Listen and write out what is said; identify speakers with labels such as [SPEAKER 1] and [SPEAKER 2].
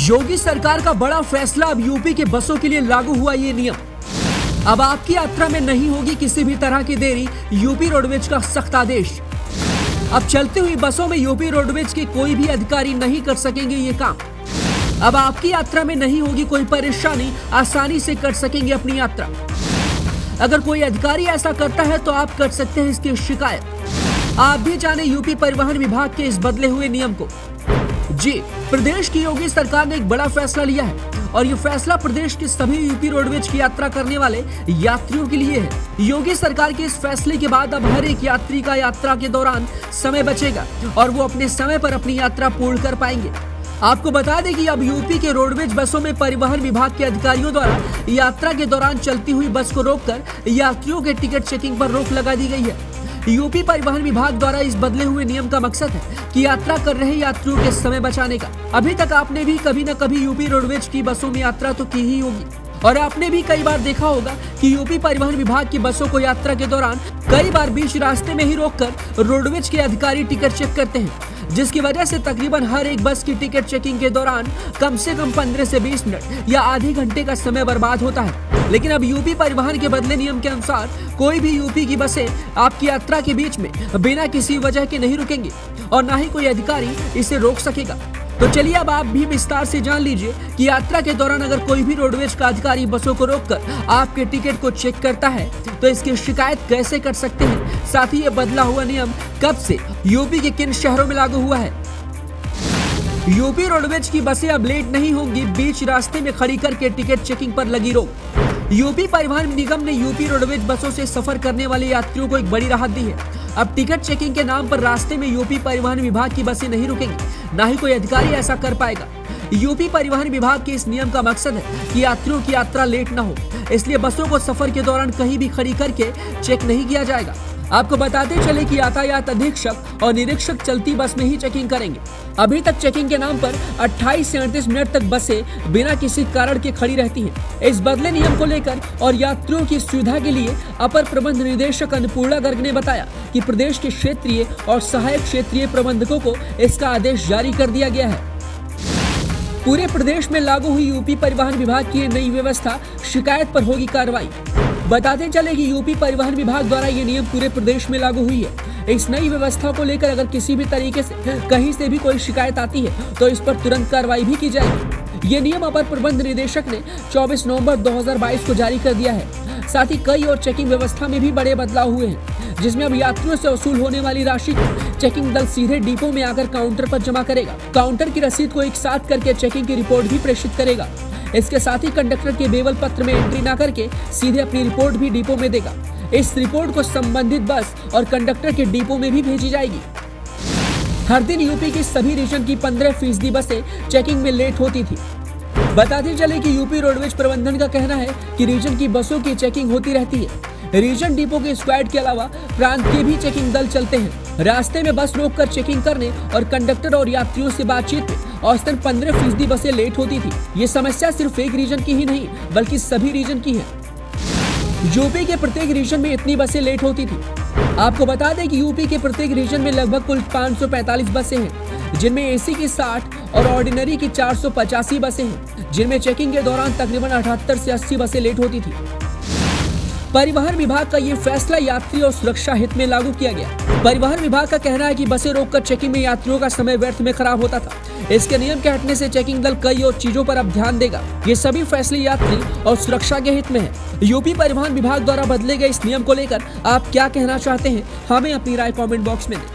[SPEAKER 1] योगी सरकार का बड़ा फैसला, अब यूपी के बसों के लिए लागू हुआ ये नियम। अब आपकी यात्रा में नहीं होगी किसी भी तरह की देरी, यूपी रोडवेज का सख्त आदेश। अब चलती हुई बसों में यूपी रोडवेज के कोई भी अधिकारी नहीं कर सकेंगे ये काम। अब आपकी यात्रा में नहीं होगी कोई परेशानी, आसानी से कर सकेंगे अपनी यात्रा। अगर कोई अधिकारी ऐसा करता है तो आप कर सकते हैं इसकी शिकायत। आप भी जाने यूपी परिवहन विभाग के इस बदले हुए नियम को। जी, प्रदेश की योगी सरकार ने एक बड़ा फैसला लिया है और ये फैसला प्रदेश के सभी यूपी रोडवेज की यात्रा करने वाले यात्रियों के लिए है। योगी सरकार के इस फैसले के बाद अब हर एक यात्री का यात्रा के दौरान समय बचेगा और वो अपने समय पर अपनी यात्रा पूर्ण कर पाएंगे। आपको बता दें कि अब यूपी के रोडवेज बसों में परिवहन विभाग के अधिकारियों द्वारा यात्रा के दौरान चलती हुई बस को रोककर यात्रियों के टिकट चेकिंग पर रोक लगा दी गई है। यूपी परिवहन विभाग द्वारा इस बदले हुए नियम का मकसद है कि यात्रा कर रहे यात्रियों के समय बचाने का। अभी तक आपने भी कभी न कभी यूपी रोडवेज की बसों में यात्रा तो की ही होगी और आपने भी कई बार देखा होगा कि यूपी परिवहन विभाग की बसों को यात्रा के दौरान कई बार बीच रास्ते में ही रोककर रोडवेज के अधिकारी टिकट चेक करते हैं, जिसकी वजह से तकरीबन हर एक बस की टिकट चेकिंग के दौरान कम से कम 15 से 20 मिनट या आधे घंटे का समय बर्बाद होता है। लेकिन अब यूपी परिवहन के बदले नियम के अनुसार कोई भी यूपी की बसें आपकी यात्रा के बीच में बिना किसी वजह के नहीं रुकेंगी और न ही कोई अधिकारी इसे रोक सकेगा। तो चलिए अब आप भी विस्तार से जान लीजिए कि यात्रा के दौरान अगर कोई भी रोडवेज का अधिकारी बसों को रोककर आपके टिकट को चेक करता है तो इसकी शिकायत कैसे कर सकते हैं। साथ ही ये बदला हुआ नियम कब से यूपी के किन शहरों में लागू हुआ है। यूपी रोडवेज की बसें अब लेट नहीं होंगी, बीच रास्ते में खड़ी करके टिकट चेकिंग पर लगी रोक। यूपी परिवहन निगम ने यूपी रोडवेज बसों से सफर करने वाले यात्रियों को एक बड़ी राहत दी है। अब टिकट चेकिंग के नाम पर रास्ते में यूपी परिवहन विभाग की बसें नहीं रुकेंगी, ना ही कोई अधिकारी ऐसा कर पाएगा। यूपी परिवहन विभाग के इस नियम का मकसद है कि यात्रियों की यात्रा लेट न हो, इसलिए बसों को सफर के दौरान कहीं भी खड़ी करके चेक नहीं किया जाएगा। आपको बताते चले कि यातायात अधीक्षक और निरीक्षक चलती बस में ही चेकिंग करेंगे। अभी तक चेकिंग के नाम पर 28 से 38 मिनट तक बसें बिना किसी कारण के खड़ी रहती हैं। इस बदले नियम को लेकर और यात्रियों की सुविधा के लिए अपर प्रबंध निदेशक अन्नपूर्णा गर्ग ने बताया कि प्रदेश के क्षेत्रीय और सहायक क्षेत्रीय प्रबंधकों को इसका आदेश जारी कर दिया गया है। पूरे प्रदेश में लागू हुई यूपी परिवहन विभाग की नई व्यवस्था, शिकायत पर होगी कार्रवाई। बताते चले कि यूपी परिवहन विभाग द्वारा ये नियम पूरे प्रदेश में लागू हुई है। इस नई व्यवस्था को लेकर अगर किसी भी तरीके से कहीं से भी कोई शिकायत आती है तो इस पर तुरंत कार्रवाई भी की जाएगी। ये नियम अपर प्रबंध निदेशक ने 24 नवंबर 2022 को जारी कर दिया है। साथ ही कई और चेकिंग व्यवस्था में भी बड़े बदलाव हुए हैं, जिसमें अब यात्रियों से वसूल होने वाली राशि को चेकिंग दल सीधे डिपो में आकर काउंटर पर जमा करेगा। काउंटर की रसीद को एक साथ करके चेकिंग की रिपोर्ट भी प्रेषित करेगा। इसके साथ ही कंडक्टर के बेवल पत्र में एंट्री न करके सीधे अपनी रिपोर्ट भी डिपो में देगा। इस रिपोर्ट को संबंधित बस और कंडक्टर के डिपो में भी भेजी जाएगी। हर दिन यूपी की सभी रीजन की 15% बसें चेकिंग में लेट होती थी। बताते चले कि यूपी रोडवेज प्रबंधन का कहना है कि रीजन की बसों की चेकिंग होती रहती है। रीजन डिपो के स्क्वाड के अलावा प्रांत के भी चेकिंग दल चलते हैं। रास्ते में बस रोककर चेकिंग करने और कंडक्टर और यात्रियों से बातचीत में औसतन 15% बसें लेट होती थी। ये समस्या सिर्फ एक रीजन की ही नहीं बल्कि सभी रीजन की है। यूपी के प्रत्येक रीजन में इतनी बसें लेट होती थी। आपको बता दें कि यूपी के प्रत्येक रीजन में लगभग कुल 545 बसें हैं, जिनमें एसी की 60 और ऑर्डिनरी की 485 बसें हैं, जिनमें चेकिंग के दौरान तकरीबन 78 से 80 बसें लेट होती थी। परिवहन विभाग का ये फैसला यात्री और सुरक्षा हित में लागू किया गया। परिवहन विभाग का कहना है कि बसें रोककर चेकिंग में यात्रियों का समय व्यर्थ में खराब होता था। इसके नियम के हटने से चेकिंग दल कई और चीजों पर अब ध्यान देगा। ये सभी फैसले यात्री और सुरक्षा के हित में है। यूपी परिवहन विभाग द्वारा बदले गए इस नियम को लेकर आप क्या कहना चाहते हैं, हमें अपनी राय कमेंट बॉक्स में दें।